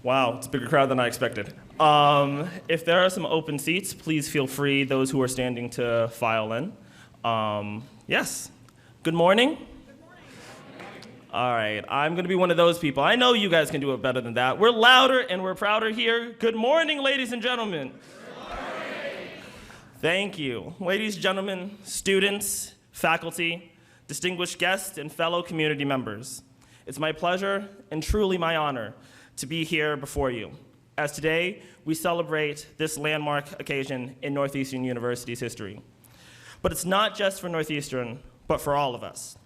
Wow, it's a bigger crowd than I expected. If there are some open seats, please feel free, those who are standing, to file in. Yes. Good morning. All right, I'm going to be one of those people. I know you guys can do it better than that. We're louder and we're prouder here. Good morning, ladies and gentlemen. Good morning. Thank you. Ladies, gentlemen, students, faculty, distinguished guests, and fellow community members. It's my pleasure and truly my honor to be here before you, as today we celebrate this landmark occasion in Northeastern University's history. But it's not just for Northeastern, but for all of us.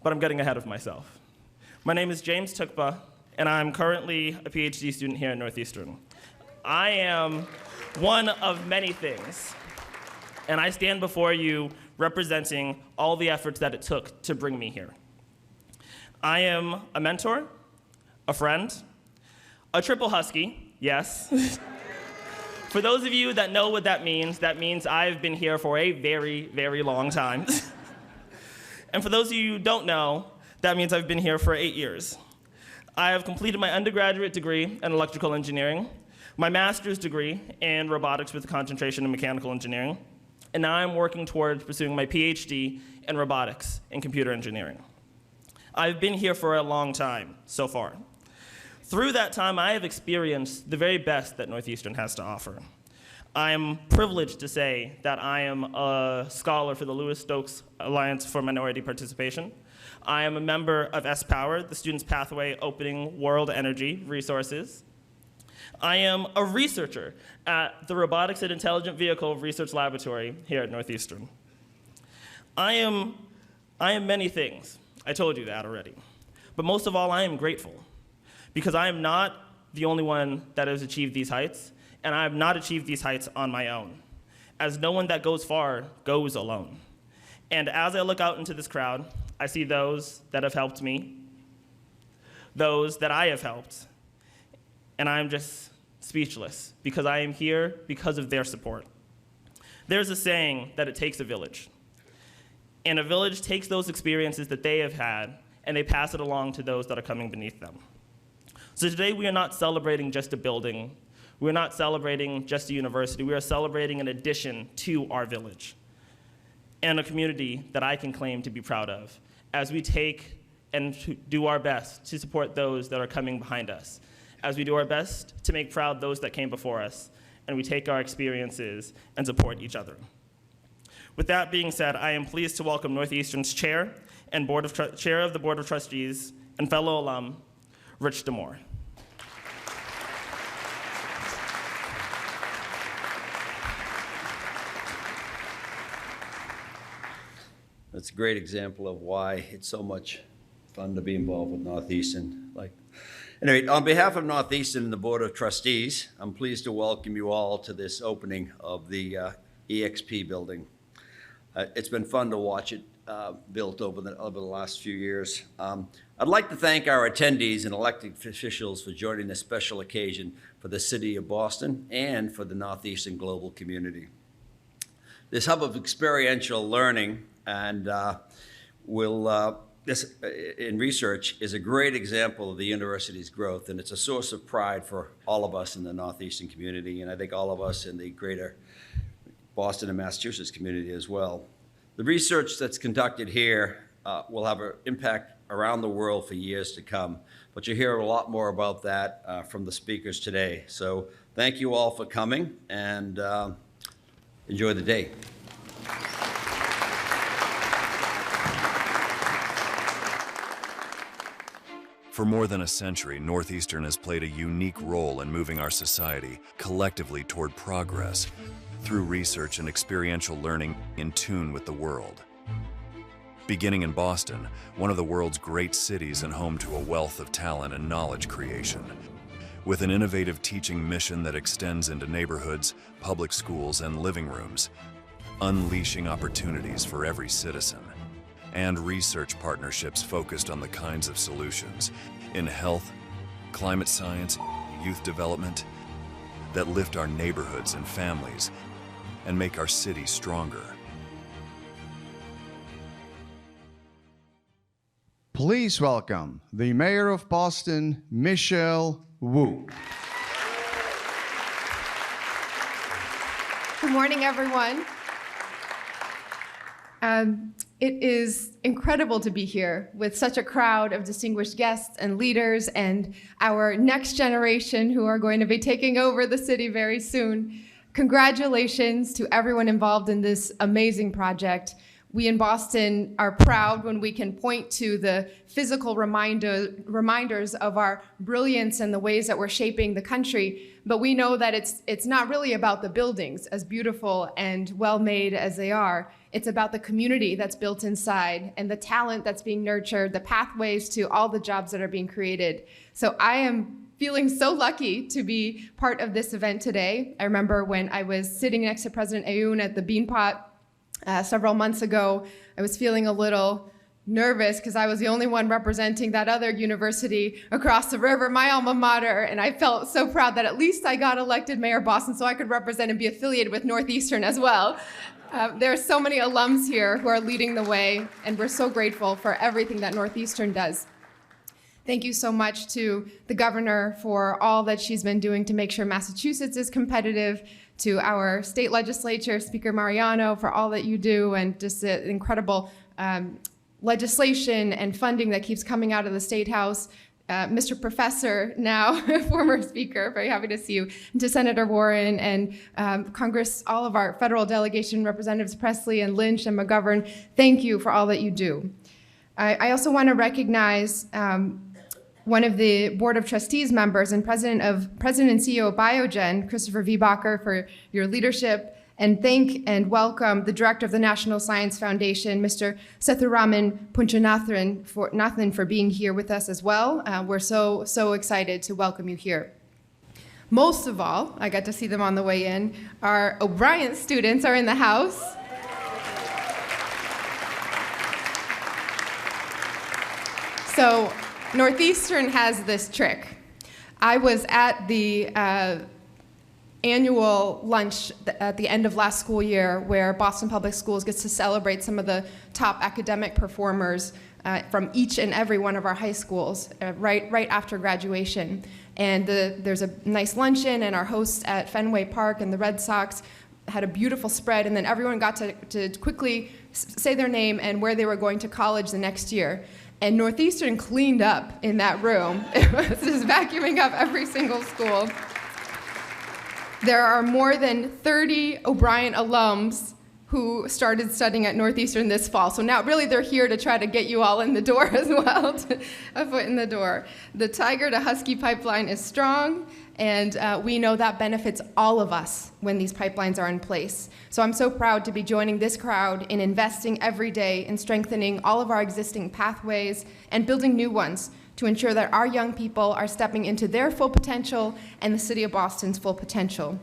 But I'm getting ahead of myself. My name is James Tukpa, and I'm currently a PhD student here at Northeastern. I am one of many things, and I stand before you representing all the efforts that it took to bring me here. I am a mentor, a friend, a triple husky, yes. For those of you that know what that means I've been here for a very, very long time. And for those of you who don't know, that means I've been here for 8 years. I have completed my undergraduate degree in electrical engineering, my master's degree in robotics with a concentration in mechanical engineering, and now I'm working towards pursuing my PhD in robotics and computer engineering. I've been here for a long time so far. Through that time, I have experienced the very best that Northeastern has to offer. I am privileged to say that I am a scholar for the Lewis-Stokes Alliance for Minority Participation. I am a member of S-Power, the Students' Pathway Opening World Energy Resources. I am a researcher at the Robotics and Intelligent Vehicle Research Laboratory here at Northeastern. I am many things. I told you that already. But most of all, I am grateful, because I am not the only one that has achieved these heights, and I have not achieved these heights on my own, as no one that goes far goes alone. And as I look out into this crowd, I see those that have helped me, those that I have helped, and I'm just speechless, because I am here because of their support. There's a saying that it takes a village. And a village takes those experiences that they have had, and they pass it along to those that are coming beneath them. So today we are not celebrating just a building. We're not celebrating just a university. We are celebrating an addition to our village and a community that I can claim to be proud of as we take and do our best to support those that are coming behind us, as we do our best to make proud those that came before us, and we take our experiences and support each other. With that being said, I am pleased to welcome Northeastern's Chair and Chair of the Board of Trustees and fellow alum, Rich DeMoore. That's a great example of why it's so much fun to be involved with Northeastern. Anyway, on behalf of Northeastern and the Board of Trustees, I'm pleased to welcome you all to this opening of the EXP building. It's been fun to watch it built over the last few years. I'd like to thank our attendees and elected officials for joining this special occasion for the city of Boston and for the Northeastern global community. This hub of experiential learning and in research is a great example of the university's growth, and it's a source of pride for all of us in the Northeastern community, and I think all of us in the greater Boston and Massachusetts community as well. The research that's conducted here will have an impact around the world for years to come, but you'll hear a lot more about that from the speakers today. So thank you all for coming, and enjoy the day. For more than a century, Northeastern has played a unique role in moving our society collectively toward progress through research and experiential learning in tune with the world. Beginning in Boston, one of the world's great cities and home to a wealth of talent and knowledge creation, with an innovative teaching mission that extends into neighborhoods, public schools, and living rooms, unleashing opportunities for every citizen, and research partnerships focused on the kinds of solutions in health, climate science, youth development that lift our neighborhoods and families and make our city stronger. Please welcome the Mayor of Boston, Michelle Woo. Good morning, everyone. It is incredible to be here with such a crowd of distinguished guests and leaders and our next generation who are going to be taking over the city very soon. Congratulations to everyone involved in this amazing project. We in Boston are proud when we can point to the physical reminders of our brilliance and the ways that we're shaping the country, but we know that it's not really about the buildings, as beautiful and well-made as they are. It's about the community that's built inside and the talent that's being nurtured, the pathways to all the jobs that are being created. So I am feeling so lucky to be part of this event today. I remember when I was sitting next to President Aoun at the Beanpot several months ago, I was feeling a little nervous because I was the only one representing that other university across the river, my alma mater, and I felt so proud that at least I got elected mayor of Boston so I could represent and be affiliated with Northeastern as well. There are so many alums here who are leading the way, and we're so grateful for everything that Northeastern does. Thank you so much to the governor for all that she's been doing to make sure Massachusetts is competitive, to our state legislature, Speaker Mariano, for all that you do, and just the incredible legislation and funding that keeps coming out of the State House. Mr. Professor, now former Speaker, very happy to see you, and to Senator Warren and Congress, all of our federal delegation, Representatives Pressley and Lynch and McGovern, thank you for all that you do. I also want to recognize one of the Board of Trustees members and President and CEO of Biogen, Christopher Wiebacher, for your leadership, and thank and welcome the Director of the National Science Foundation, Mr. Sethuraman Punchanathan, for being here with us as well. We're so excited to welcome you here. Most of all, I got to see them on the way in, our O'Brien students are in the house. So Northeastern has this trick. I was at the annual lunch at the end of last school year where Boston Public Schools gets to celebrate some of the top academic performers from each and every one of our high schools right after graduation. And there's a nice luncheon, and our hosts at Fenway Park and the Red Sox had a beautiful spread, and then everyone got to quickly say their name and where they were going to college the next year. And Northeastern cleaned up in that room. It was just vacuuming up every single school. There are more than 30 O'Brien alums who started studying at Northeastern this fall. So now really they're here to try to get you all in the door as well, a foot in the door. The Tiger to Husky pipeline is strong, and we know that benefits all of us when these pipelines are in place. So I'm so proud to be joining this crowd in investing every day in strengthening all of our existing pathways and building new ones to ensure that our young people are stepping into their full potential and the city of Boston's full potential.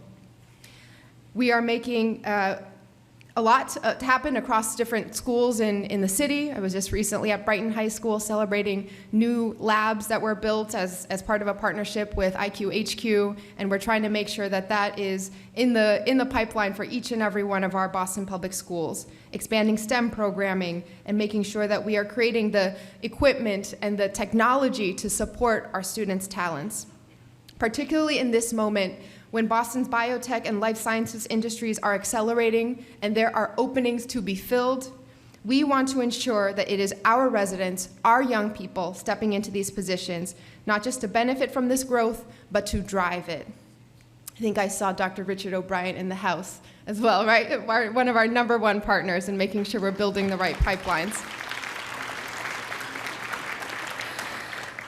We are making a lot to happen across different schools in the city. I was just recently at Brighton High School celebrating new labs that were built as part of a partnership with IQHQ, and we're trying to make sure that that is in the pipeline for each and every one of our Boston Public Schools, expanding STEM programming and making sure that we are creating the equipment and the technology to support our students' talents. Particularly in this moment, when Boston's biotech and life sciences industries are accelerating and there are openings to be filled, we want to ensure that it is our residents, our young people, stepping into these positions, not just to benefit from this growth, but to drive it. I think I saw Dr. Richard O'Brien in the house as well, right? One of our #1 partners in making sure we're building the right pipelines.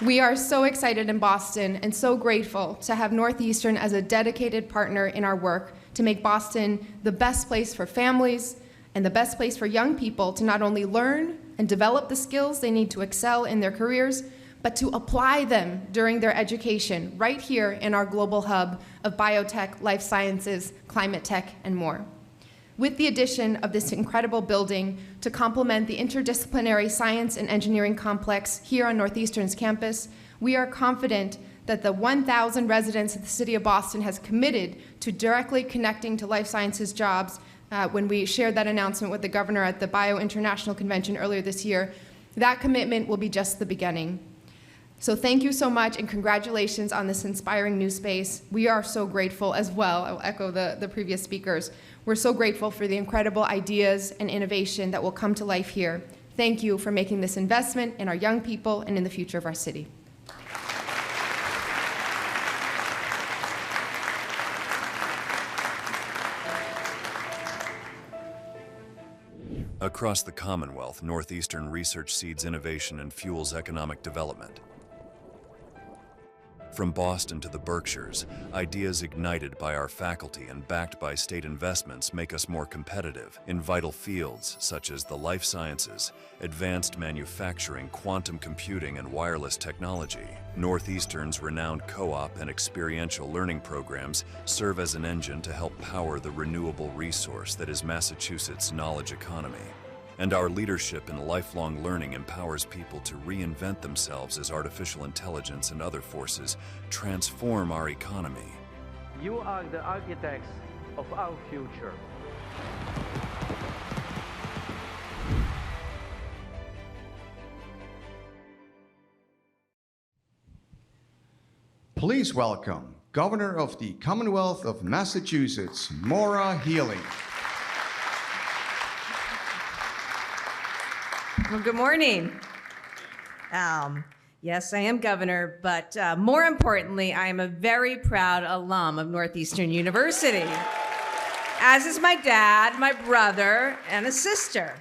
We are so excited in Boston and so grateful to have Northeastern as a dedicated partner in our work to make Boston the best place for families and the best place for young people to not only learn and develop the skills they need to excel in their careers, but to apply them during their education right here in our global hub of biotech, life sciences, climate tech, and more. With the addition of this incredible building to complement the interdisciplinary science and engineering complex here on Northeastern's campus, we are confident that the 1,000 residents of the city of Boston has committed to directly connecting to life sciences jobs when we shared that announcement with the governor at the Bio International Convention earlier this year. That commitment will be just the beginning. So thank you so much, and congratulations on this inspiring new space. We are so grateful as well. I will echo the previous speakers. We're so grateful for the incredible ideas and innovation that will come to life here. Thank you for making this investment in our young people and in the future of our city. Across the Commonwealth, Northeastern research seeds innovation and fuels economic development. From Boston to the Berkshires, ideas ignited by our faculty and backed by state investments make us more competitive in vital fields such as the life sciences, advanced manufacturing, quantum computing, and wireless technology. Northeastern's renowned co-op and experiential learning programs serve as an engine to help power the renewable resource that is Massachusetts' knowledge economy. And our leadership in lifelong learning empowers people to reinvent themselves as artificial intelligence and other forces transform our economy. You are the architects of our future. Please welcome Governor of the Commonwealth of Massachusetts, Maura Healey. Well, good morning. Yes, I am governor, but more importantly, I am a very proud alum of Northeastern University, as is my dad, my brother, and a sister.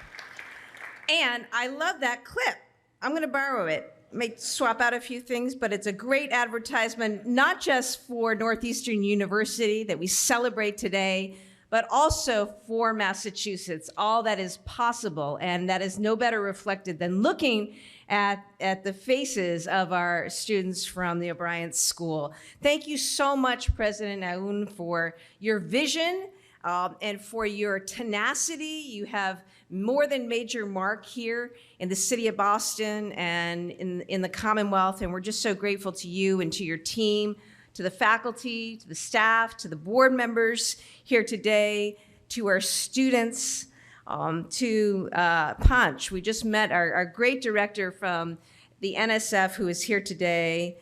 And I love that clip. I'm going to borrow it. May swap out a few things, but it's a great advertisement, not just for Northeastern University that we celebrate today, but also for Massachusetts, all that is possible, and that is no better reflected than looking at the faces of our students from the O'Brien School. Thank you so much, President Aoun, for your vision and for your tenacity. You have more than made your mark here in the city of Boston and in the Commonwealth, and we're just so grateful to you and to your team, to the faculty, to the staff, to the board members here today, to our students, to Punch. We just met our great director from the NSF who is here today,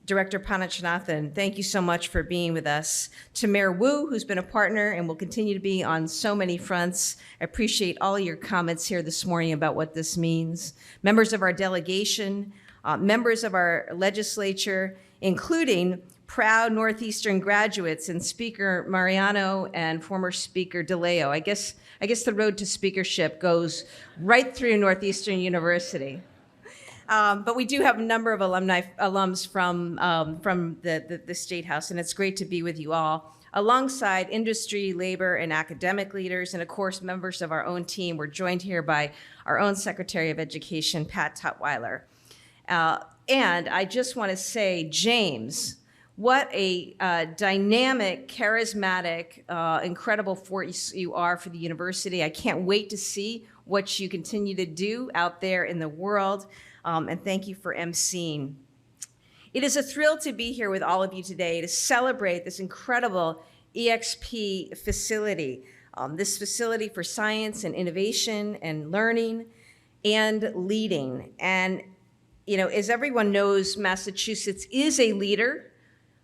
Director Panachanathan. Thank you so much for being with us. To Mayor Wu, who's been a partner and will continue to be on so many fronts. I appreciate all your comments here this morning about what this means. Members of our delegation, members of our legislature, including proud Northeastern graduates and Speaker Mariano and former Speaker DeLeo. I guess the road to speakership goes right through Northeastern University. But we do have a number of alums from the State House, and it's great to be with you all. Alongside industry, labor, and academic leaders, and of course, members of our own team, we're joined here by our own Secretary of Education, Pat Tutwiler. And I just want to say, James, what a dynamic, charismatic, incredible force you are for the university. I can't wait to see what you continue to do out there in the world. And thank you for emceeing. It is a thrill to be here with all of you today to celebrate this incredible EXP facility, this facility for science and innovation and learning and leading. And you know, as everyone knows, Massachusetts is a leader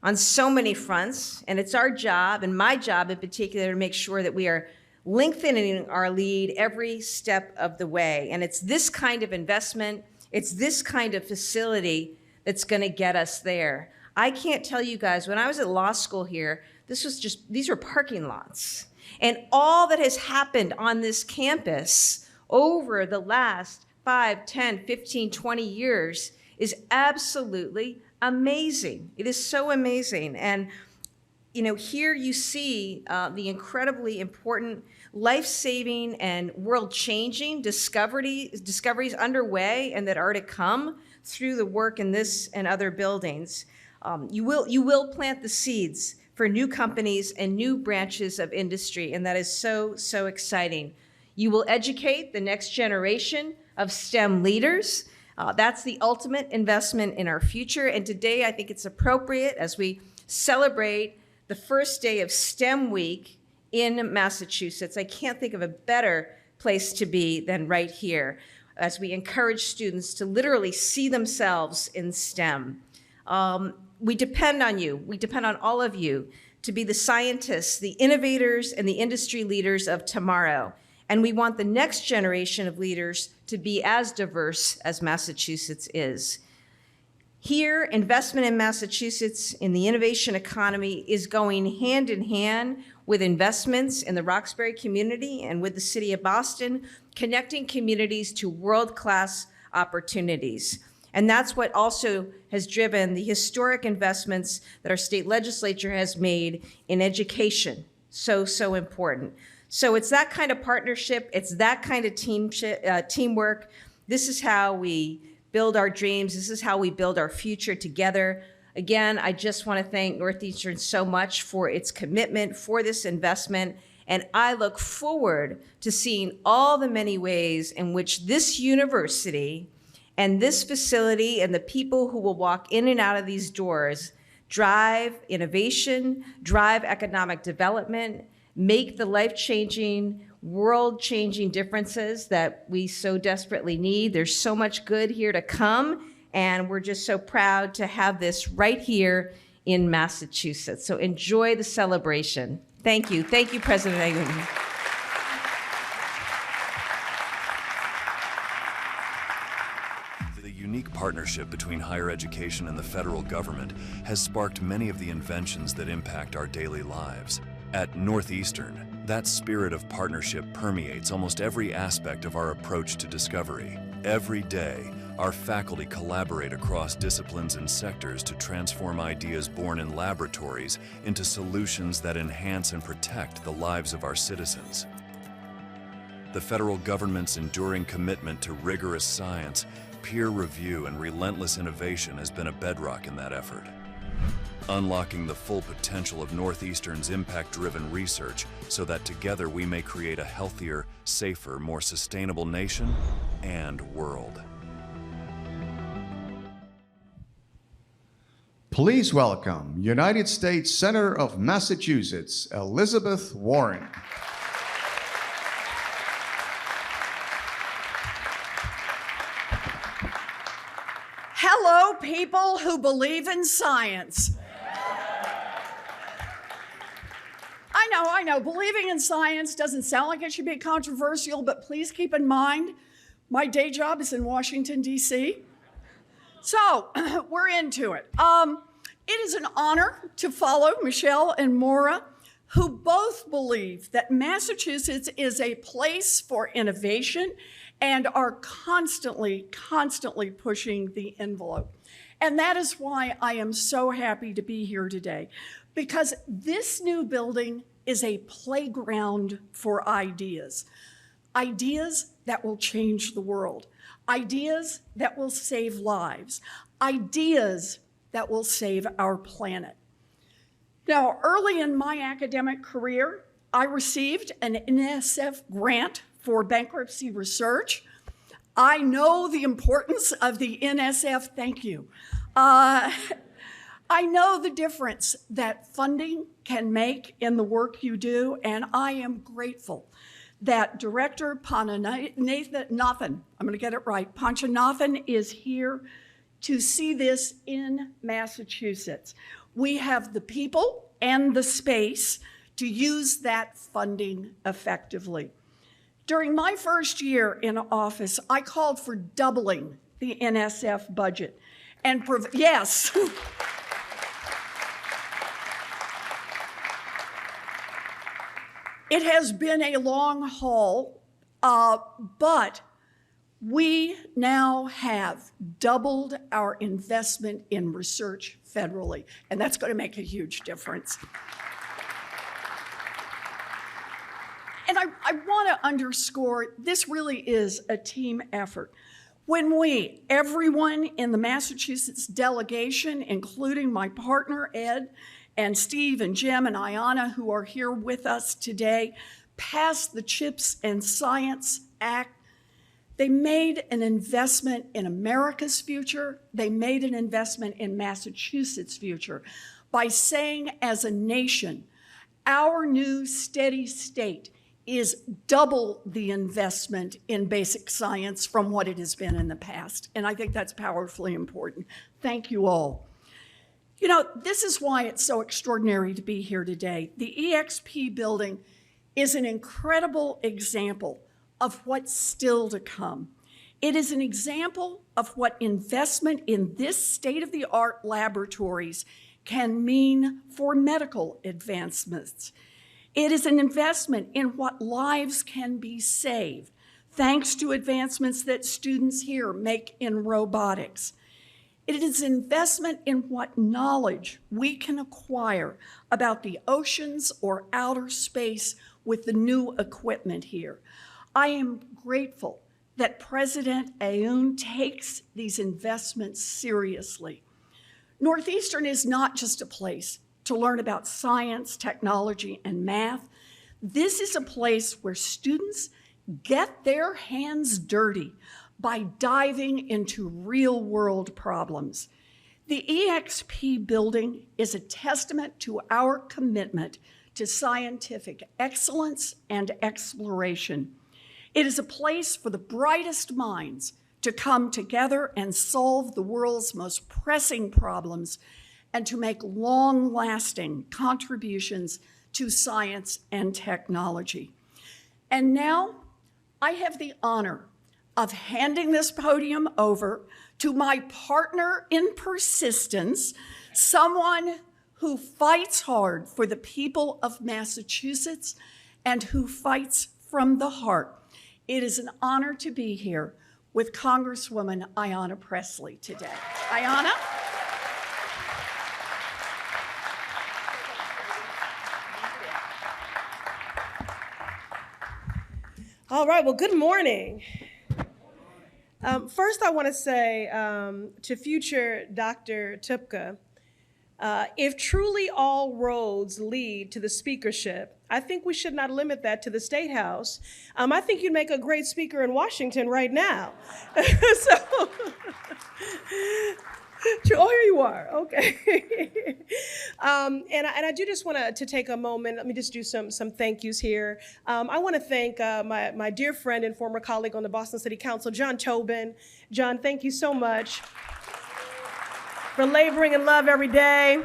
on so many fronts, and it's our job, and my job in particular, to make sure that we are lengthening our lead every step of the way. And it's this kind of investment, it's this kind of facility that's going to get us there. I can't tell you guys, when I was at law school here, these were parking lots. And all that has happened on this campus over the last 5, 10, 15, 20 years is absolutely amazing. It is so amazing. And, you know, here you see the incredibly important, life-saving, and world-changing discoveries underway and that are to come through the work in this and other buildings. You will plant the seeds for new companies and new branches of industry, and that is so, so exciting. You will educate the next generation of STEM leaders. That's the ultimate investment in our future. And today, I think it's appropriate as we celebrate the first day of STEM Week in Massachusetts. I can't think of a better place to be than right here. as we encourage students to literally see themselves in STEM. We depend on you. We depend on all of you to be the scientists, the innovators, and the industry leaders of tomorrow. And we want the next generation of leaders to be as diverse as Massachusetts is. Here, investment in Massachusetts in the innovation economy is going hand in hand with investments in the Roxbury community and with the city of Boston, connecting communities to world-class opportunities. And that's what also has driven the historic investments that our state legislature has made in education. So, so important. So it's that kind of partnership, it's that kind of teamwork. This is how we build our dreams. This is how we build our future together. Again, I just want to thank Northeastern so much for its commitment, for this investment, and I look forward to seeing all the many ways in which this university and this facility and the people who will walk in and out of these doors drive innovation, drive economic development, make the life-changing, world-changing differences that we so desperately need. There's so much good here to come, and we're just so proud to have this right here in Massachusetts. So enjoy the celebration. Thank you. Thank you, President Aoun. The unique partnership between higher education and the federal government has sparked many of the inventions that impact our daily lives. At Northeastern, that spirit of partnership permeates almost every aspect of our approach to discovery. Every day, our faculty collaborate across disciplines and sectors to transform ideas born in laboratories into solutions that enhance and protect the lives of our citizens. The federal government's enduring commitment to rigorous science, peer review, and relentless innovation has been a bedrock in that effort. Unlocking the full potential of Northeastern's impact-driven research so that together we may create a healthier, safer, more sustainable nation and world. Please welcome United States Senator of Massachusetts, Elizabeth Warren. Hello, people who believe in science. I know, believing in science doesn't sound like it should be controversial, but please keep in mind, my day job is in Washington, D.C. So, we're into it. It is an honor to follow Michelle and Maura, who both believe that Massachusetts is a place for innovation and are constantly pushing the envelope. And that is why I am so happy to be here today, because this new building is a playground for ideas. Ideas that will change the world. Ideas that will save lives. Ideas that will save our planet. Now, early in my academic career, I received an NSF grant for bankruptcy research. I know the importance of the NSF, thank you. I know the difference that funding can make in the work you do, and I am grateful that Director Panchanathan, I'm gonna get it right, Panchanathan is here to see this in Massachusetts. We have the people and the space to use that funding effectively. During my first year in office, I called for doubling the NSF budget and yes. It has been a long haul, but we now have doubled our investment in research federally, and that's going to make a huge difference. And I want to underscore, this really is a team effort. When everyone in the Massachusetts delegation, including my partner, Ed, and Steve and Jim and Ayanna, who are here with us today, passed the CHIPS and Science Act, they made an investment in America's future. They made an investment in Massachusetts' future by saying, as a nation, our new steady state is double the investment in basic science from what it has been in the past. And I think that's powerfully important. Thank you all. You know, this is why it's so extraordinary to be here today. The EXP building is an incredible example of what's still to come. It is an example of what investment in this state-of-the-art laboratories can mean for medical advancements. It is an investment in what lives can be saved, thanks to advancements that students here make in robotics. It is an investment in what knowledge we can acquire about the oceans or outer space with the new equipment here. I am grateful that President Aoun takes these investments seriously. Northeastern is not just a place to learn about science, technology, and math. This is a place where students get their hands dirty by diving into real-world problems. The EXP building is a testament to our commitment to scientific excellence and exploration. It is a place for the brightest minds to come together and solve the world's most pressing problems and to make long-lasting contributions to science and technology. And now, I have the honor of handing this podium over to my partner in persistence, someone who fights hard for the people of Massachusetts and who fights from the heart. It is an honor to be here with Congresswoman Ayanna Pressley today. Ayanna? All right, well, good morning. First, I want to say to future Dr. Tupka, if truly all roads lead to the speakership, I think we should not limit that to the State House. I think you'd make a great speaker in Washington right now. Oh, here you are, okay. And I do just want to take a moment, let me just do some thank yous here. I want to thank my dear friend and former colleague on the Boston City Council, John Tobin. John, thank you so much for laboring in love every day.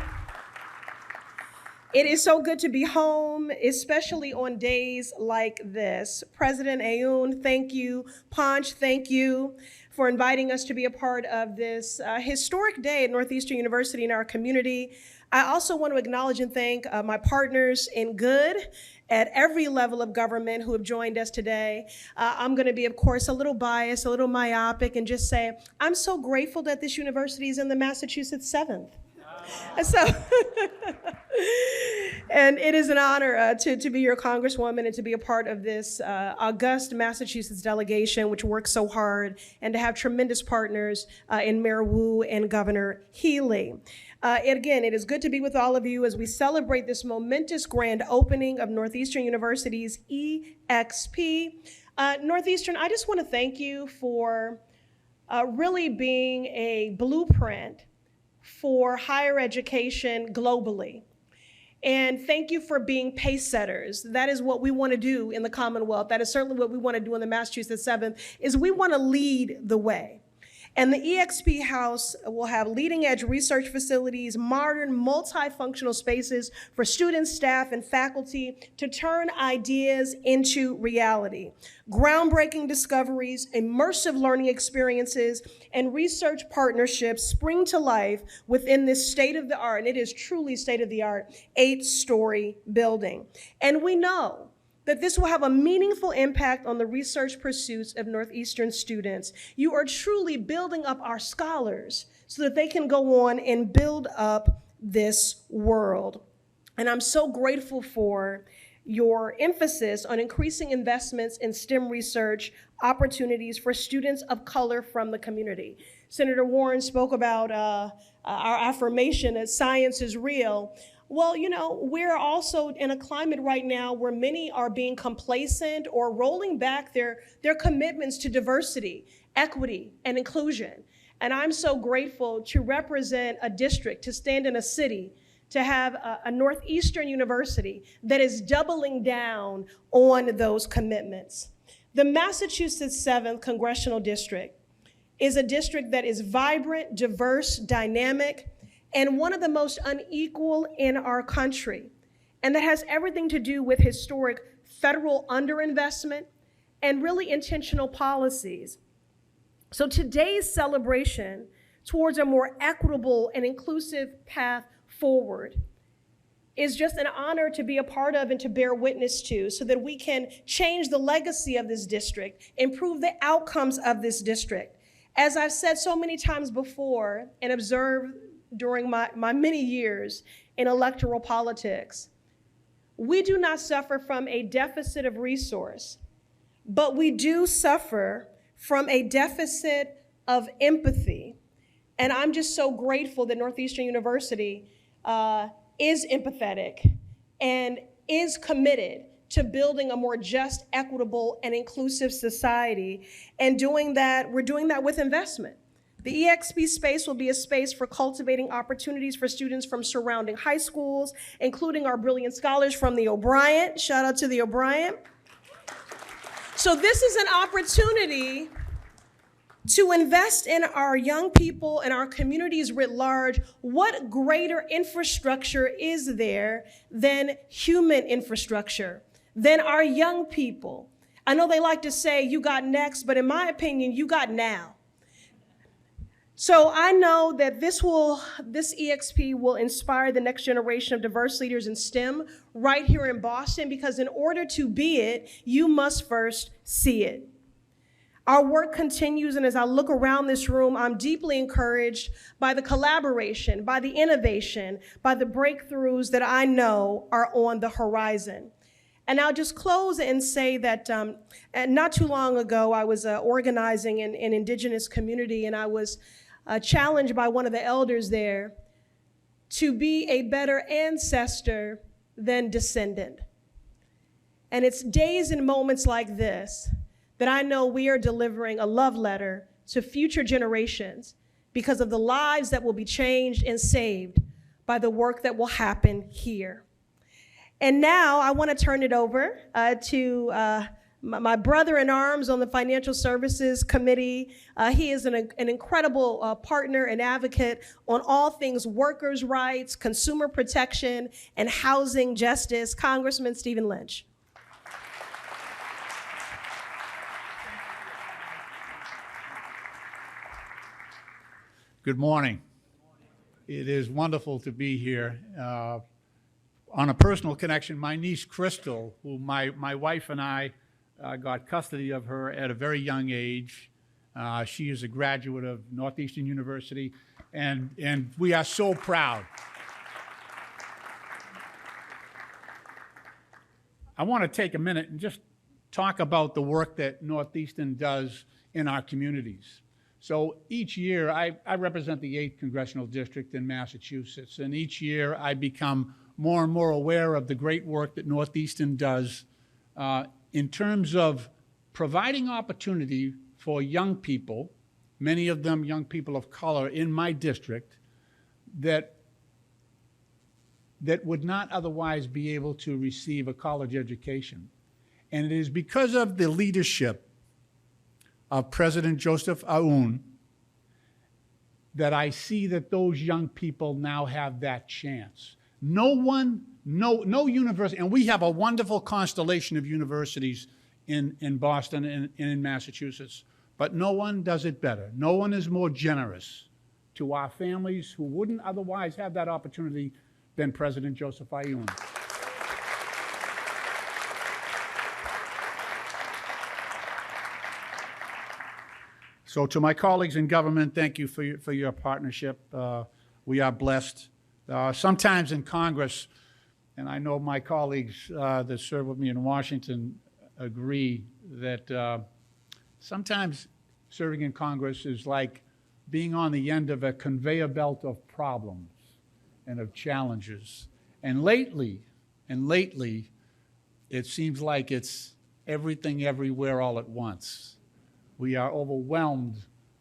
It is so good to be home, especially on days like this. President Aoun, thank you. Ponch, thank you for inviting us to be a part of this historic day at Northeastern University in our community. I also want to acknowledge and thank my partners in good at every level of government who have joined us today. I'm going to be, of course, a little biased, a little myopic, and just say, I'm so grateful that this university is in the Massachusetts 7th. And it is an honor to be your Congresswoman and to be a part of this august Massachusetts delegation, which works so hard, and to have tremendous partners in Mayor Wu and Governor Healey. Again, it is good to be with all of you as we celebrate this momentous grand opening of Northeastern University's EXP. Northeastern, I just want to thank you for really being a blueprint for higher education globally. And thank you for being pace setters. That is what we want to do in the Commonwealth. That is certainly what we want to do in the Massachusetts 7th, is we want to lead the way. And the EXP House will have leading edge research facilities, modern multifunctional spaces for students, staff, and faculty to turn ideas into reality. Groundbreaking discoveries, immersive learning experiences, and research partnerships spring to life within this state-of-the-art, and it is truly state-of-the-art, 8-story building. And we know that this will have a meaningful impact on the research pursuits of Northeastern students. You are truly building up our scholars so that they can go on and build up this world. And I'm so grateful for your emphasis on increasing investments in STEM research opportunities for students of color from the community. Senator Warren spoke about our affirmation that science is real. Well, you know, we're also in a climate right now where many are being complacent or rolling back their commitments to diversity, equity, and inclusion. And I'm so grateful to represent a district, to stand in a city to have a Northeastern university that is doubling down on those commitments. The Massachusetts 7th Congressional District is a district that is vibrant, diverse, dynamic, and one of the most unequal in our country. And that has everything to do with historic federal underinvestment and really intentional policies. So today's celebration towards a more equitable and inclusive path forward is just an honor to be a part of and to bear witness to, so that we can change the legacy of this district, improve the outcomes of this district. As I've said so many times before and observed during my many years in electoral politics, we do not suffer from a deficit of resource, but we do suffer from a deficit of empathy. And I'm just so grateful that Northeastern University is empathetic and is committed to building a more just, equitable, and inclusive society. And doing that, we're doing that with investment. The EXP space will be a space for cultivating opportunities for students from surrounding high schools, including our brilliant scholars from the O'Brien. Shout out to the O'Brien. So this is an opportunity to invest in our young people and our communities writ large. What greater infrastructure is there than human infrastructure, than our young people? I know they like to say you got next, but in my opinion, you got now. So I know that this EXP will inspire the next generation of diverse leaders in STEM right here in Boston, because in order to be it, you must first see it. Our work continues, and as I look around this room, I'm deeply encouraged by the collaboration, by the innovation, by the breakthroughs that I know are on the horizon. And I'll just close and say that not too long ago, I was organizing in an indigenous community, and I was challenged by one of the elders there to be a better ancestor than descendant. And it's days and moments like this that I know we are delivering a love letter to future generations because of the lives that will be changed and saved by the work that will happen here. And now I want to turn it over to my brother in arms on the Financial Services Committee. He is an incredible partner and advocate on all things workers' rights, consumer protection, and housing justice, Congressman Stephen Lynch. Good morning. It is wonderful to be here. On a personal connection, my niece Crystal, who my wife and I got custody of her at a very young age. She is a graduate of Northeastern University, and we are so proud. I want to take a minute and just talk about the work that Northeastern does in our communities. So each year, I represent the 8th Congressional District in Massachusetts, and each year I become more and more aware of the great work that Northeastern does in terms of providing opportunity for young people, many of them young people of color in my district, that would not otherwise be able to receive a college education. And it is because of the leadership of President Joseph Aoun that I see that those young people now have that chance. No university, and we have a wonderful constellation of universities in Boston and in Massachusetts, but no one does it better. No one is more generous to our families who wouldn't otherwise have that opportunity than President Joseph Aoun. So to my colleagues in government, thank you for your partnership. We are blessed. Sometimes in Congress, and I know my colleagues that serve with me in Washington agree that sometimes serving in Congress is like being on the end of a conveyor belt of problems and of challenges. And lately, it seems like it's everything everywhere all at once. We are overwhelmed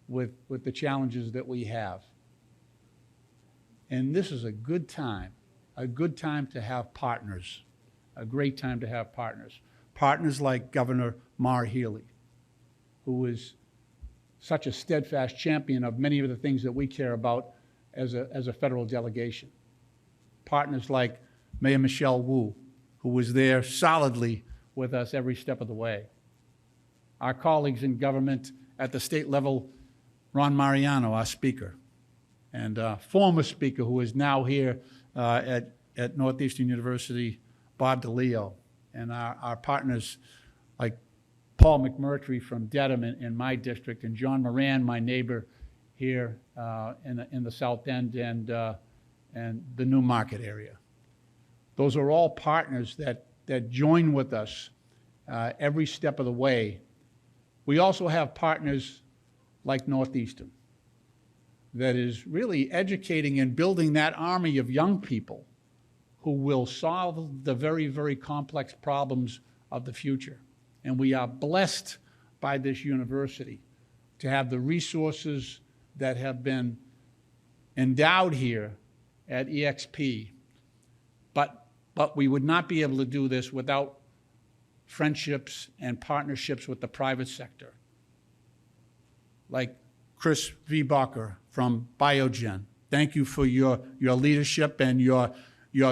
with the challenges that we have. And this is a good time a good time to have partners, a great time to have partners. Partners like Governor Maura Healey, who is such a steadfast champion of many of the things that we care about as a federal delegation. Partners like Mayor Michelle Wu, who was there solidly with us every step of the way. Our colleagues in government at the state level, Ron Mariano, our speaker, and former speaker who is now here at Northeastern University, Bob DeLeo, and our partners like Paul McMurtry from Dedham in my district, and John Moran, my neighbor here in the South End and the New Market area. Those are all partners that join with us every step of the way. We also have partners like Northeastern that is really educating and building that army of young people who will solve the very, very complex problems of the future. And we are blessed by this university to have the resources that have been endowed here at EXP. But we would not be able to do this without friendships and partnerships with the private sector, like Chris V. Bacher from Biogen. Thank you for your leadership and your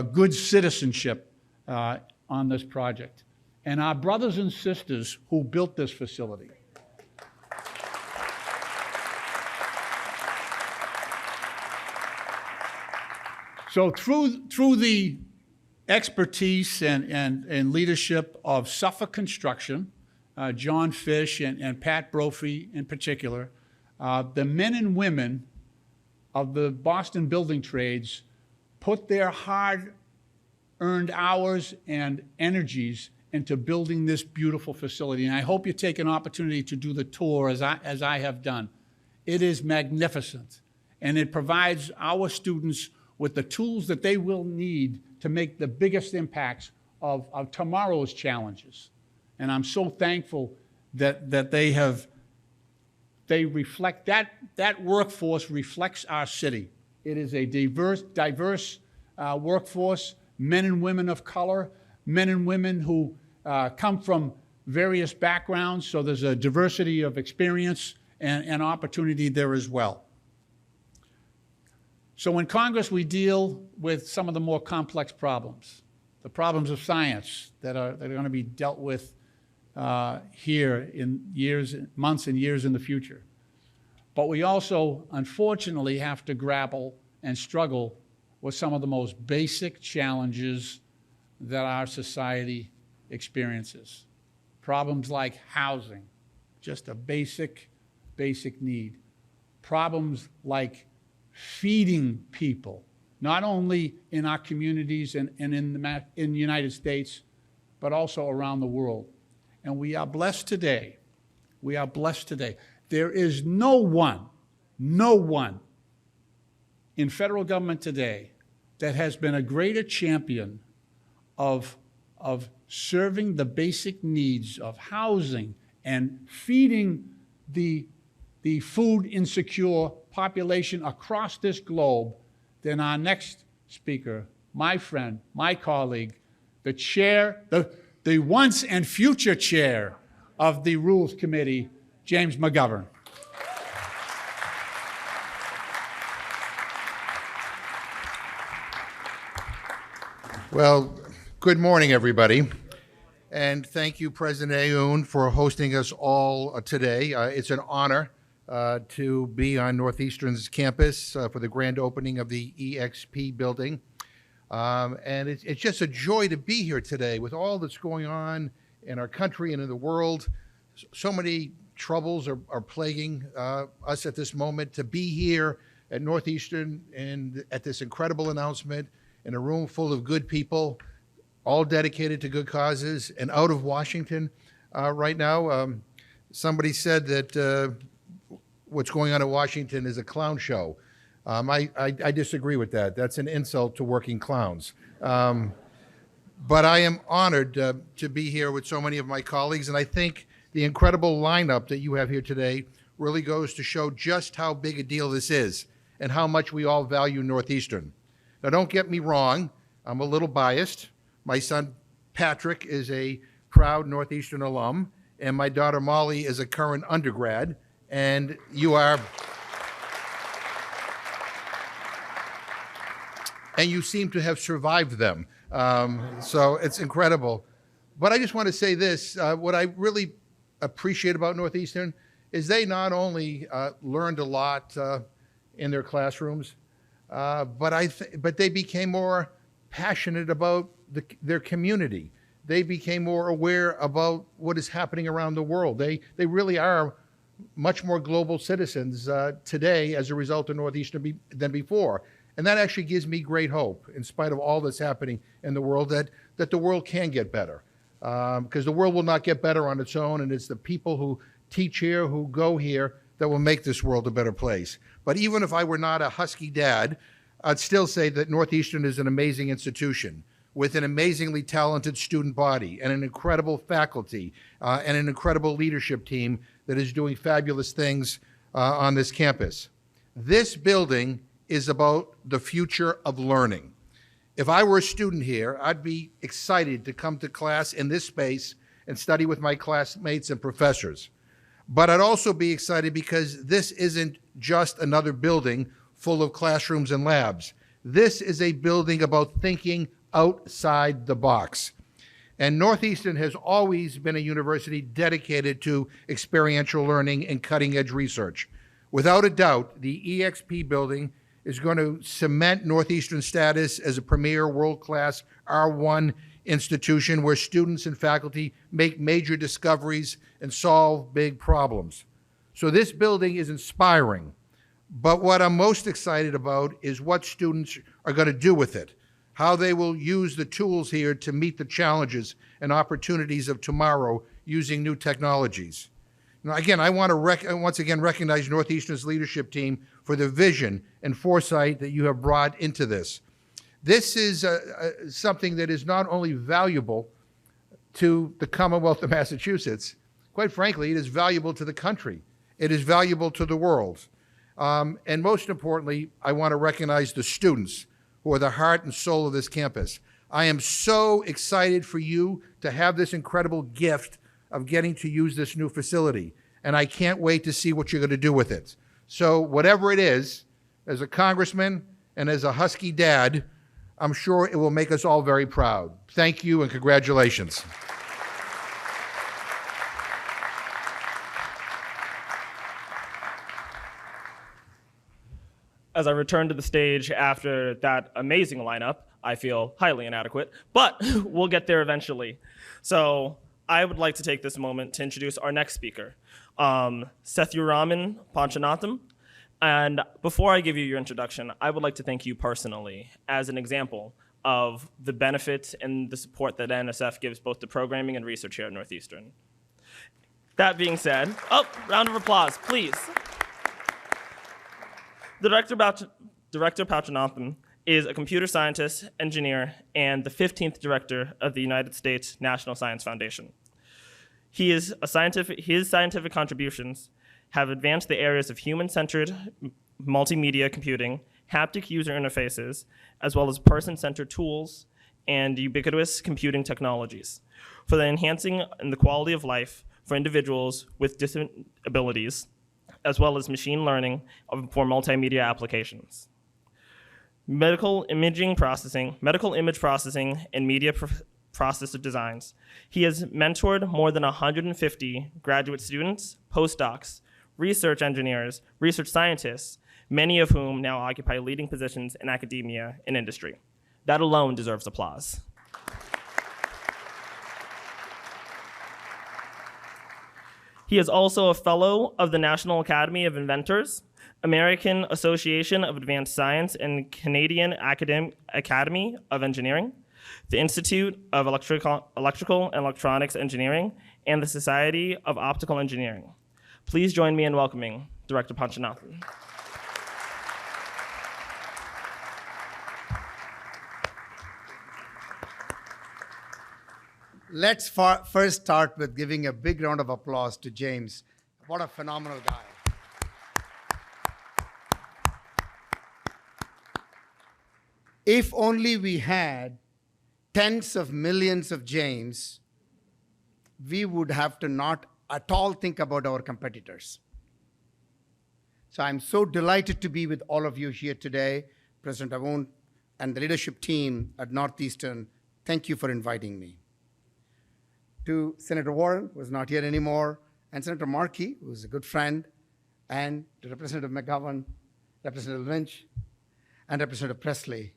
good citizenship on this project. And our brothers and sisters who built this facility. So through the expertise and leadership of Suffolk Construction, John Fish and Pat Brophy in particular, the men and women of the Boston building trades put their hard-earned hours and energies into building this beautiful facility. And I hope you take an opportunity to do the tour as I have done. It is magnificent, and it provides our students with the tools that they will need to make the biggest impacts of tomorrow's challenges. And I'm so thankful that they reflect, that workforce reflects our city. It is a diverse workforce, men and women of color, men and women who come from various backgrounds, so there's a diversity of experience and opportunity there as well. So in Congress, we deal with some of the more complex problems, the problems of science that are going to be dealt with here in months and years in the future. But we also, unfortunately, have to grapple and struggle with some of the most basic challenges that our society experiences. Problems like housing, just a basic need. Problems like feeding people, not only in our communities and in the United States, but also around the world. And we are blessed today. We are blessed today. There is no one in federal government today that has been a greater champion of serving the basic needs of housing and feeding the food insecure population across this globe than our next speaker, my friend, my colleague, the chair, the once and future chair of the Rules Committee, James McGovern. Well, good morning, everybody. And thank you, President Aoun, for hosting us all today. It's an honor to be on Northeastern's campus for the grand opening of the EXP building. And it's just a joy to be here today with all that's going on in our country and in the world. So many troubles are plaguing us at this moment. To be here at Northeastern and at this incredible announcement in a room full of good people, all dedicated to good causes, and out of Washington right now. Somebody said that what's going on in Washington is a clown show. I disagree with that. That's an insult to working clowns. But I am honored to be here with so many of my colleagues, and I think the incredible lineup that you have here today really goes to show just how big a deal this is and how much we all value Northeastern. Now, don't get me wrong. I'm a little biased. My son Patrick is a proud Northeastern alum, and my daughter Molly is a current undergrad, and you are, and you seem to have survived them. So it's incredible. But I just want to say this, what I really appreciate about Northeastern is they not only learned a lot in their classrooms, but they became more passionate about their community. They became more aware about what is happening around the world. They really are much more global citizens today as a result of Northeastern than before. And that actually gives me great hope, in spite of all that's happening in the world, that the world can get better. Because the world will not get better on its own, and it's the people who teach here, who go here, that will make this world a better place. But even if I were not a Husky dad, I'd still say that Northeastern is an amazing institution with an amazingly talented student body and an incredible faculty and an incredible leadership team that is doing fabulous things on this campus. This building is about the future of learning. If I were a student here, I'd be excited to come to class in this space and study with my classmates and professors. But I'd also be excited because this isn't just another building full of classrooms and labs. This is a building about thinking outside the box. And Northeastern has always been a university dedicated to experiential learning and cutting-edge research. Without a doubt, the EXP building is going to cement Northeastern's status as a premier world-class R1 institution where students and faculty make major discoveries and solve big problems. So this building is inspiring, but what I'm most excited about is what students are going to do with it, how they will use the tools here to meet the challenges and opportunities of tomorrow using new technologies. Now, again, I want to once again recognize Northeastern's leadership team for the vision and foresight that you have brought into this. This is something that is not only valuable to the Commonwealth of Massachusetts, quite frankly, it is valuable to the country. It is valuable to the world. And most importantly, I want to recognize the students who are the heart and soul of this campus. I am so excited for you to have this incredible gift of getting to use this new facility, and I can't wait to see what you're going to do with it. So whatever it is, as a congressman and as a Husky dad, I'm sure it will make us all very proud. Thank you and congratulations. As I return to the stage after that amazing lineup, I feel highly inadequate, but we'll get there eventually. So I would like to take this moment to introduce our next speaker, Sethuraman Panchanatham. And before I give you your introduction, I would like to thank you personally as an example of the benefits and the support that NSF gives both to programming and research here at Northeastern. That being said, round of applause, please. Director Panchanatham is a computer scientist, engineer, and the 15th director of the United States National Science Foundation. His scientific contributions have advanced the areas of human-centered multimedia computing, haptic user interfaces, as well as person-centered tools and ubiquitous computing technologies for the enhancing and the quality of life for individuals with disabilities, as well as machine learning for multimedia applications. Medical image processing, and media processor designs. He has mentored more than 150 graduate students, postdocs, research engineers, research scientists, many of whom now occupy leading positions in academia and industry. That alone deserves applause. He is also a fellow of the National Academy of Inventors, American Association of Advanced Science, and Canadian Academy of Engineering, the Institute of Electrical and Electronics Engineering, and the Society of Optical Engineering. Please join me in welcoming Director Panchanatham. Let's first start with giving a big round of applause to James. What a phenomenal guy. If only we had tens of millions of James, we would have to not at all think about our competitors. So I'm so delighted to be with all of you here today. President Aoun and the leadership team at Northeastern, thank you for inviting me. To Senator Warren, who is not here anymore, and Senator Markey, who is a good friend, and to Representative McGovern, Representative Lynch, and Representative Pressley,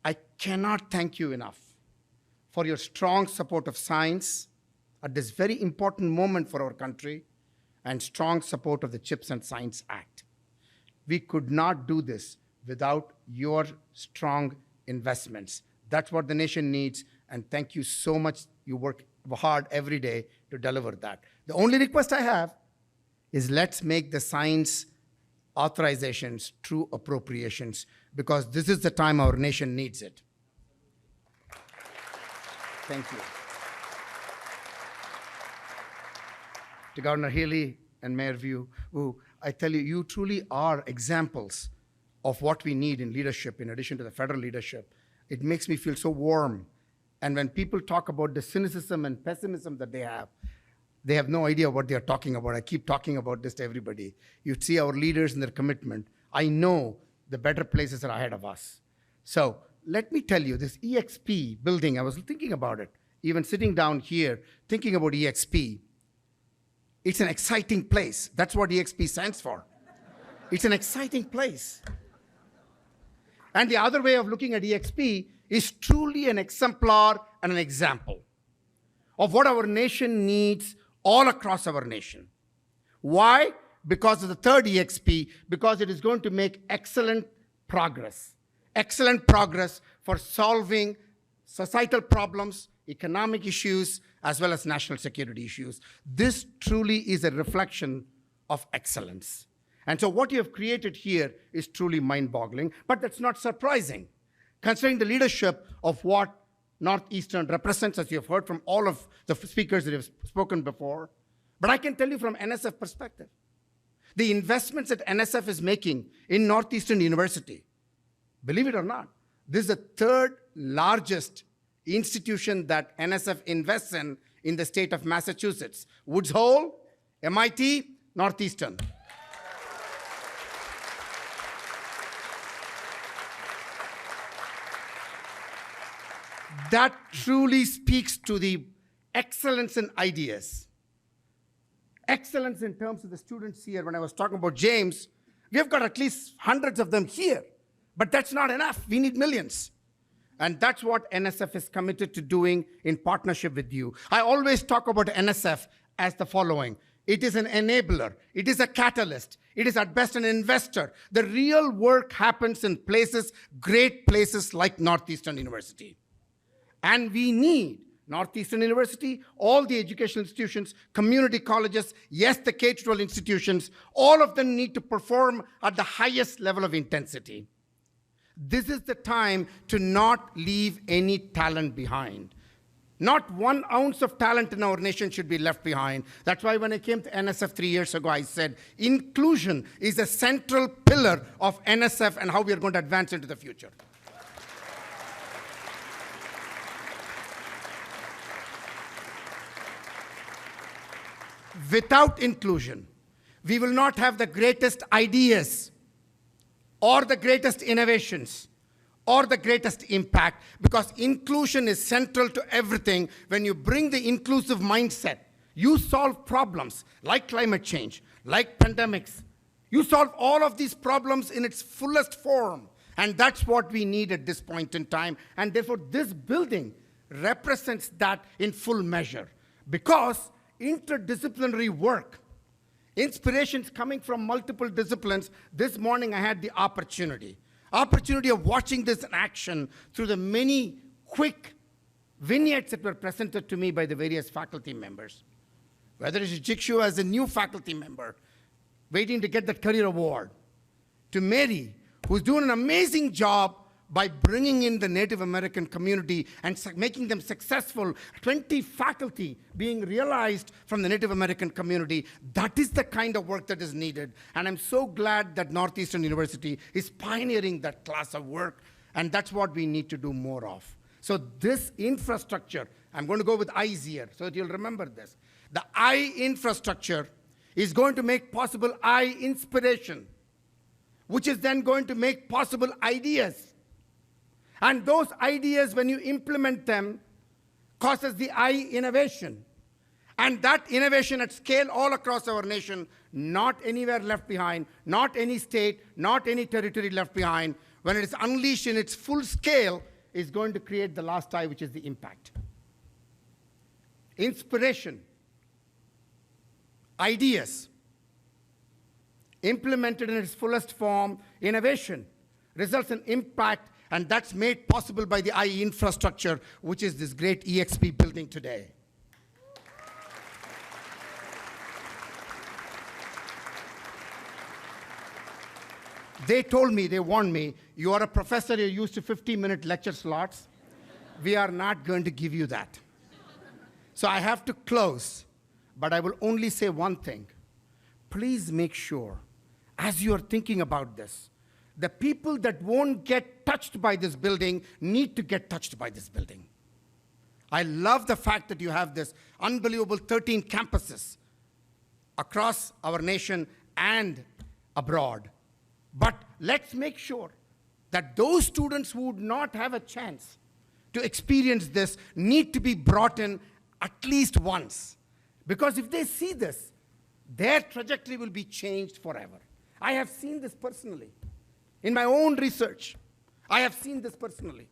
I cannot thank you enough for your strong support of science at this very important moment for our country, and strong support of the CHIPS and Science Act. We could not do this without your strong investments. That's what the nation needs, and thank you so much. You work hard every day to deliver that. The only request I have is let's make the science authorizations true appropriations, because this is the time our nation needs it. Thank you. To Governor Healey and Mayor View, who I tell you, you truly are examples of what we need in leadership in addition to the federal leadership. It makes me feel so warm. And when people talk about the cynicism and pessimism that they have no idea what they are talking about. I keep talking about this to everybody. You see our leaders and their commitment. I know the better places are ahead of us. So let me tell you, this EXP building, I was thinking about it, even sitting down here, thinking about EXP. It's an exciting place. That's what EXP stands for. It's an exciting place. And the other way of looking at EXP is truly an exemplar and an example of what our nation needs all across our nation. Why? Because of the third EXP, because it is going to make excellent progress for solving societal problems, economic issues, as well as national security issues. This truly is a reflection of excellence. And so what you have created here is truly mind-boggling, but that's not surprising, considering the leadership of what Northeastern represents, as you have heard from all of the speakers that have spoken before. But I can tell you from NSF perspective, the investments that NSF is making in Northeastern University, believe it or not, this is the third largest institution that NSF invests in the state of Massachusetts. Woods Hole, MIT, Northeastern. That truly speaks to the excellence in ideas. Excellence in terms of the students here. When I was talking about James, we have got at least hundreds of them here, but that's not enough. We need millions. And that's what NSF is committed to doing in partnership with you. I always talk about NSF as the following. It is an enabler. It is a catalyst. It is at best an investor. The real work happens in places, great places like Northeastern University. And we need Northeastern University, all the educational institutions, community colleges, yes, the K-12 institutions, all of them need to perform at the highest level of intensity. This is the time to not leave any talent behind. Not 1 ounce of talent in our nation should be left behind. That's why when I came to NSF 3 years ago, I said, inclusion is a central pillar of NSF and how we are going to advance into the future. Without inclusion, we will not have the greatest ideas or the greatest innovations or the greatest impact, because inclusion is central to everything. When you bring the inclusive mindset, you solve problems like climate change, like pandemics. You solve all of these problems in its fullest form, and that's what we need at this point in time. And therefore, this building represents that in full measure, because interdisciplinary work, inspirations coming from multiple disciplines. This morning I had the opportunity of watching this in action through the many quick vignettes that were presented to me by the various faculty members. Whether it's Jikshu as a new faculty member, waiting to get that career award, to Mary, who's doing an amazing job by bringing in the Native American community and making them successful, 20 faculty being realized from the Native American community. That is the kind of work that is needed. And I'm so glad that Northeastern University is pioneering that class of work. And that's what we need to do more of. So this infrastructure, I'm going to go with I's here so that you'll remember this. The I infrastructure is going to make possible I inspiration, which is then going to make possible ideas. And those ideas, when you implement them, causes the I innovation. And that innovation at scale all across our nation, not anywhere left behind, not any state, not any territory left behind, when it is unleashed in its full scale, is going to create the last I, which is the impact. Inspiration, ideas, implemented in its fullest form, innovation, results in impact, and that's made possible by the I infrastructure, which is this great EXP building today. They told me, they warned me, you are a professor, you're used to 50-minute lecture slots. We are not going to give you that. So I have to close, but I will only say one thing. Please make sure, as you are thinking about this, the people that won't get touched by this building need to get touched by this building. I love the fact that you have this unbelievable 13 campuses across our nation and abroad. But let's make sure that those students who would not have a chance to experience this need to be brought in at least once. Because if they see this, their trajectory will be changed forever. I have seen this personally. In my own research, I have seen this personally.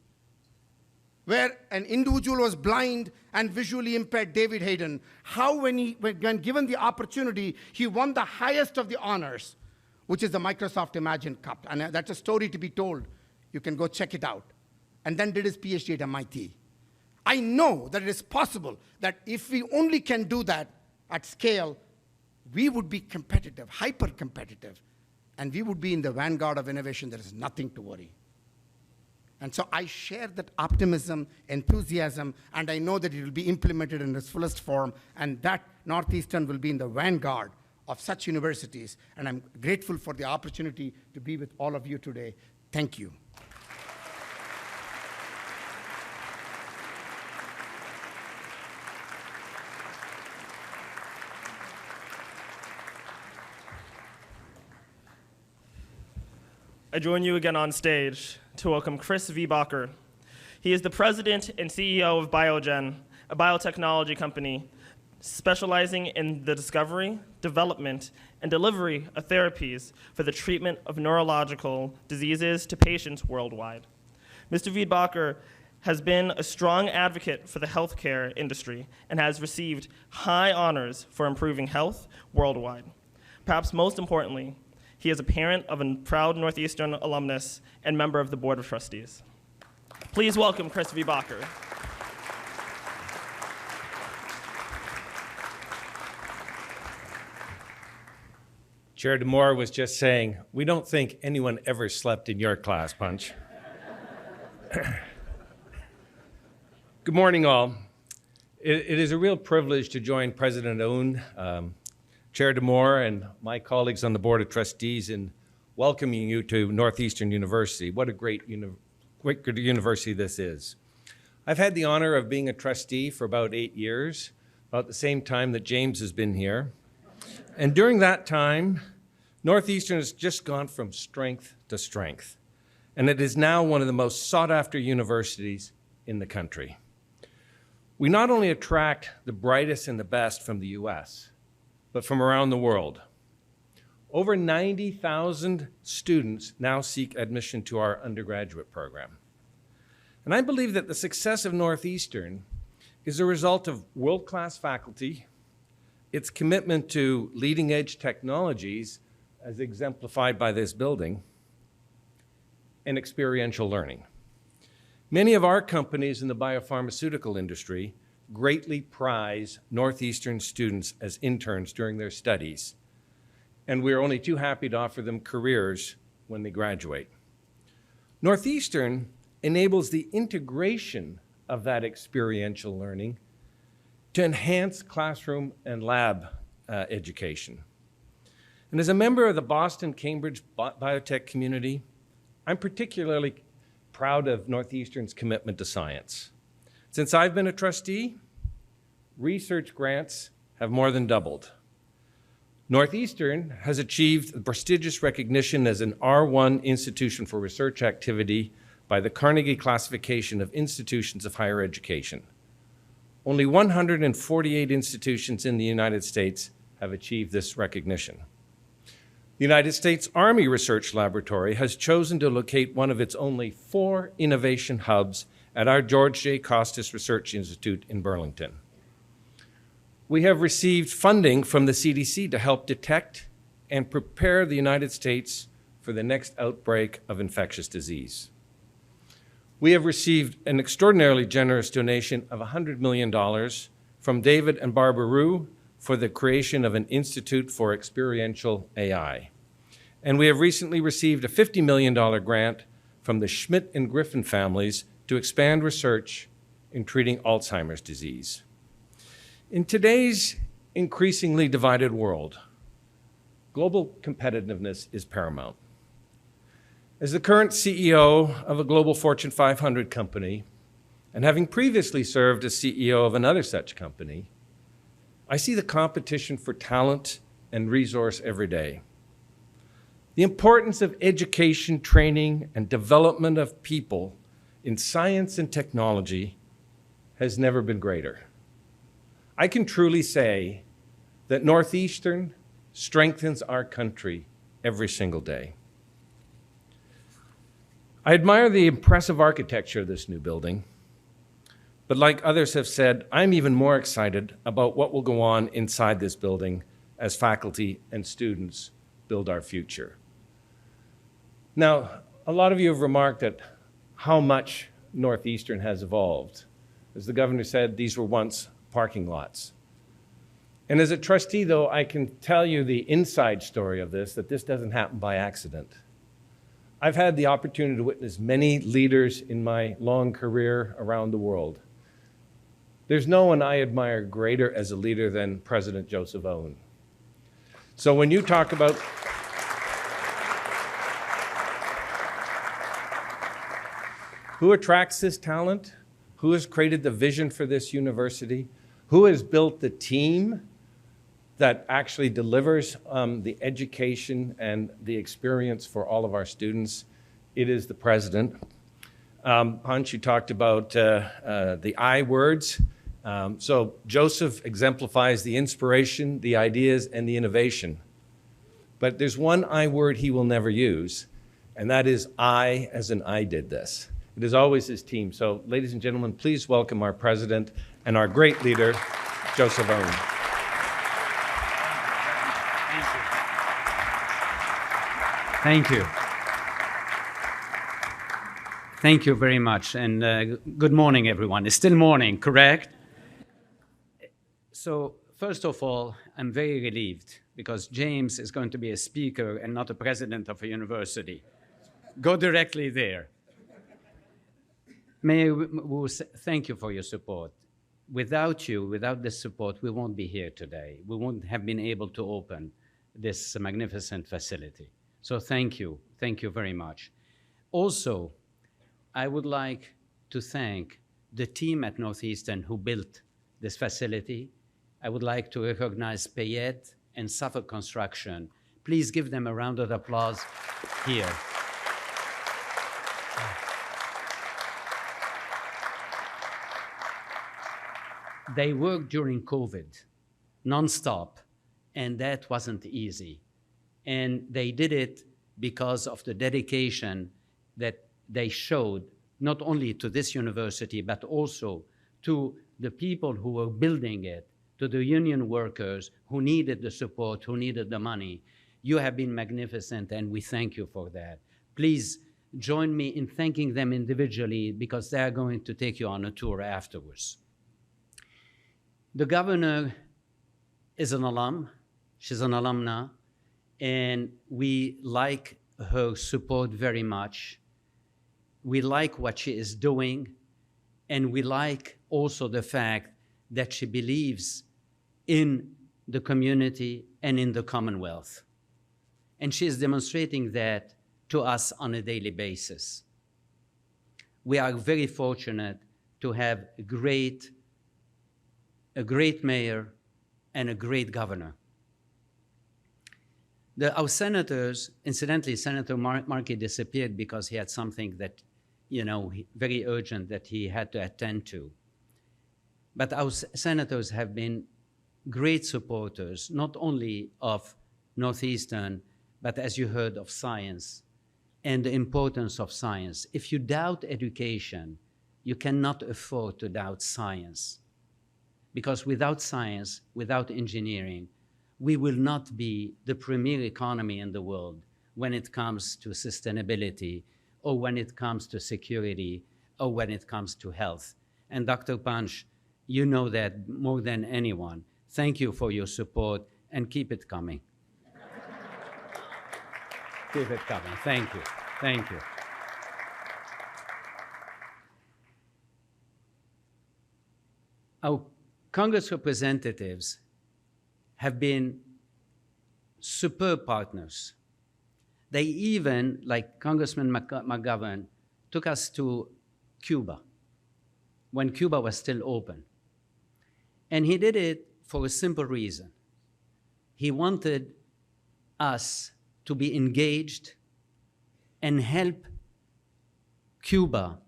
Where an individual was blind and visually impaired, David Hayden, how when given the opportunity, he won the highest of the honors, which is the Microsoft Imagine Cup. And that's a story to be told. You can go check it out. And then did his PhD at MIT. I know that it is possible that if we only can do that at scale, we would be competitive, hyper-competitive, and we would be in the vanguard of innovation. There is nothing to worry. And so I share that optimism, enthusiasm, and I know that it will be implemented in its fullest form, and that Northeastern will be in the vanguard of such universities, and I'm grateful for the opportunity to be with all of you today. Thank you. I join you again on stage to welcome Chris Viehbacher. He is the president and CEO of Biogen, a biotechnology company specializing in the discovery, development, and delivery of therapies for the treatment of neurological diseases to patients worldwide. Mr. Viehbacher has been a strong advocate for the healthcare industry and has received high honors for improving health worldwide. Perhaps most importantly, he is a parent of a proud Northeastern alumnus and member of the Board of Trustees. Please welcome Chris Viehbacher. Chair DeMoore was just saying, we don't think anyone ever slept in your class, Punch. Good morning, all. It is a real privilege to join President Aoun, Chair DeMoore, and my colleagues on the Board of Trustees in welcoming you to Northeastern University. What a great university this is. I've had the honor of being a trustee for about 8 years, about the same time that James has been here. And during that time, Northeastern has just gone from strength to strength, and it is now one of the most sought-after universities in the country. We not only attract the brightest and the best from the US, but from around the world. Over 90,000 students now seek admission to our undergraduate program. And I believe that the success of Northeastern is a result of world-class faculty, its commitment to leading-edge technologies, as exemplified by this building, and experiential learning. Many of our companies in the biopharmaceutical industry greatly prize Northeastern students as interns during their studies, and we're only too happy to offer them careers when they graduate. Northeastern enables the integration of that experiential learning to enhance classroom and lab education. And as a member of the Boston-Cambridge biotech community, I'm particularly proud of Northeastern's commitment to science. Since I've been a trustee, research grants have more than doubled. Northeastern has achieved the prestigious recognition as an R1 institution for research activity by the Carnegie Classification of Institutions of Higher Education. Only 148 institutions in the United States have achieved this recognition. The United States Army Research Laboratory has chosen to locate one of its only 4 innovation hubs at our George J. Costas Research Institute in Burlington. We have received funding from the CDC to help detect and prepare the United States for the next outbreak of infectious disease. We have received an extraordinarily generous donation of $100 million from David and Barbara Rue for the creation of an Institute for Experiential AI. And we have recently received a $50 million grant from the Schmidt and Griffin families to expand research in treating Alzheimer's disease. In today's increasingly divided world, global competitiveness is paramount. As the current CEO of a global Fortune 500 company, and having previously served as CEO of another such company, I see the competition for talent and resource every day. The importance of education, training, and development of people in science and technology has never been greater. I can truly say that Northeastern strengthens our country every single day. I admire the impressive architecture of this new building, but like others have said, I'm even more excited about what will go on inside this building as faculty and students build our future. Now, a lot of you have remarked at how much Northeastern has evolved. As the governor said, these were once parking lots. And as a trustee, though, I can tell you the inside story of this, that this doesn't happen by accident. I've had the opportunity to witness many leaders in my long career around the world. There's no one I admire greater as a leader than President Joseph Aoun. So when you talk about who attracts this talent, who has created the vision for this university, who has built the team that actually delivers the education and the experience for all of our students, it is the president. Hans, you talked about the I words. So Joseph exemplifies the inspiration, the ideas, and the innovation. But there's one I word he will never use, and that is I, as in I did this. It is always his team. So, ladies and gentlemen, please welcome our president and our great leader, Joseph Aoun. Thank you. Thank you very much, and good morning, everyone. It's still morning, correct? So, first of all, I'm very relieved because James is going to be a speaker and not a president of a university. Go directly there. Mayor, thank you for your support. Without you, without this support, we won't be here today. We won't have been able to open this magnificent facility. So thank you very much. Also, I would like to thank the team at Northeastern who built this facility. I would like to recognize Payette and Suffolk Construction. Please give them a round of applause here. They worked during COVID, nonstop, and that wasn't easy. And they did it because of the dedication that they showed, not only to this university, but also to the people who were building it, to the union workers who needed the support, who needed the money. You have been magnificent, and we thank you for that. Please join me in thanking them individually because they are going to take you on a tour afterwards. The governor is an alum. She's an alumna, and we like her support very much. We like what she is doing, and we like also the fact that she believes in the community and in the Commonwealth. And she is demonstrating that to us on a daily basis. We are very fortunate to have a great mayor and a great governor. Our senators, incidentally, Senator Markey disappeared because he had something that, very urgent that he had to attend to. But our senators have been great supporters, not only of Northeastern, but as you heard, of science and the importance of science. If you doubt education, you cannot afford to doubt science. Because without science, without engineering, we will not be the premier economy in the world when it comes to sustainability, or when it comes to security, or when it comes to health. And Dr. Punch, you know that more than anyone. Thank you for your support, and keep it coming. Keep it coming. Thank you. Thank you. Our Congress representatives have been superb partners. They even, like Congressman McGovern, took us to Cuba when Cuba was still open. And he did it for a simple reason. He wanted us to be engaged and help Cuba,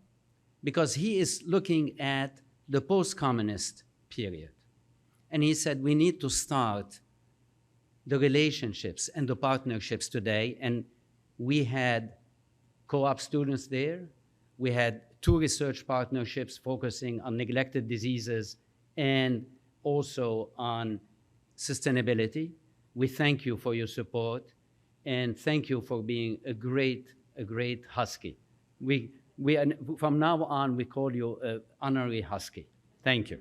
because he is looking at the post-communist period. And he said, we need to start the relationships and the partnerships today. And we had co-op students there. We had 2 research partnerships focusing on neglected diseases and also on sustainability. We thank you for your support, and thank you for being a great Husky. From now on, we call you an honorary Husky. Thank you.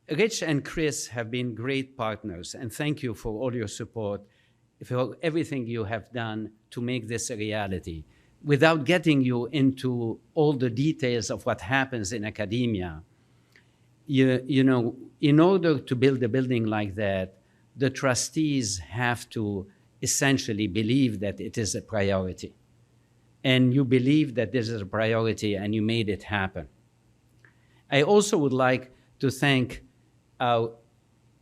Rich and Chris have been great partners, and thank you for all your support, for everything you have done to make this a reality. Without getting you into all the details of what happens in academia, you know, in order to build a building like that, the trustees have to essentially believe that it is a priority. And you believe that this is a priority, and you made it happen. I also would like to thank our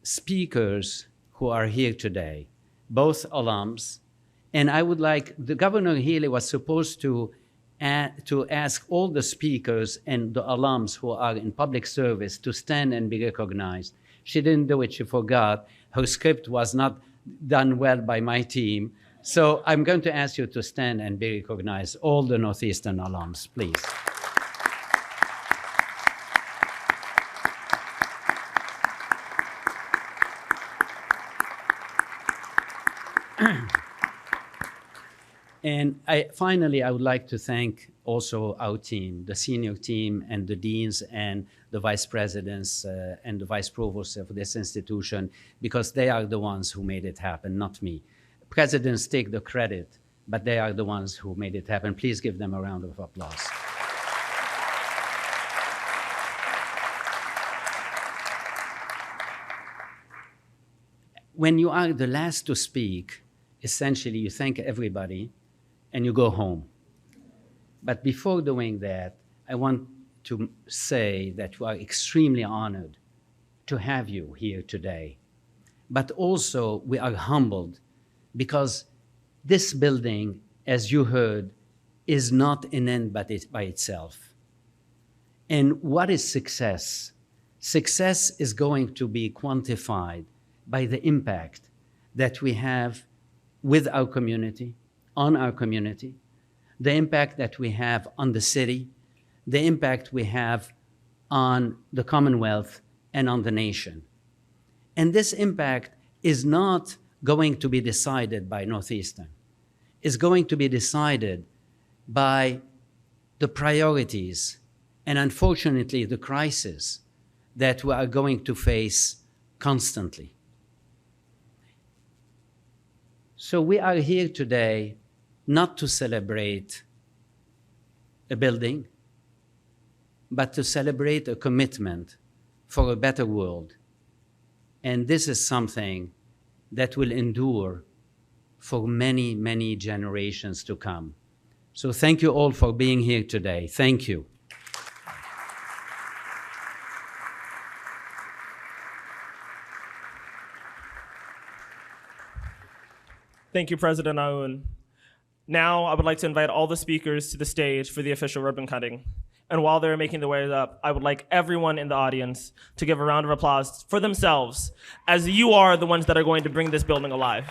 speakers who are here today, both alums, and I would like, the Governor Healey was supposed to ask all the speakers and the alums who are in public service to stand and be recognized. She didn't do it, she forgot. Her script was not done well by my team. So I'm going to ask you to stand and be recognized, all the Northeastern alums, please. And finally, I would like to thank also our team, the senior team and the deans and the vice presidents and the vice provosts of this institution, because they are the ones who made it happen, not me. Presidents take the credit, but they are the ones who made it happen. Please give them a round of applause. When you are the last to speak, essentially you thank everybody and you go home. But before doing that, I want to say that we are extremely honored to have you here today. But also we are humbled because this building, as you heard, is not an end by itself. And what is success? Success is going to be quantified by the impact that we have with our community, on our community, the impact that we have on the city, the impact we have on the Commonwealth and on the nation. And this impact is not going to be decided by Northeastern. It's going to be decided by the priorities and, unfortunately, the crisis that we are going to face constantly. So we are here today not to celebrate a building, but to celebrate a commitment for a better world. And this is something that will endure for many, many generations to come. So thank you all for being here today. Thank you. Thank you, President Aoun. Now, I would like to invite all the speakers to the stage for the official ribbon cutting. And while they're making their way up, I would like everyone in the audience to give a round of applause for themselves, as you are the ones that are going to bring this building alive.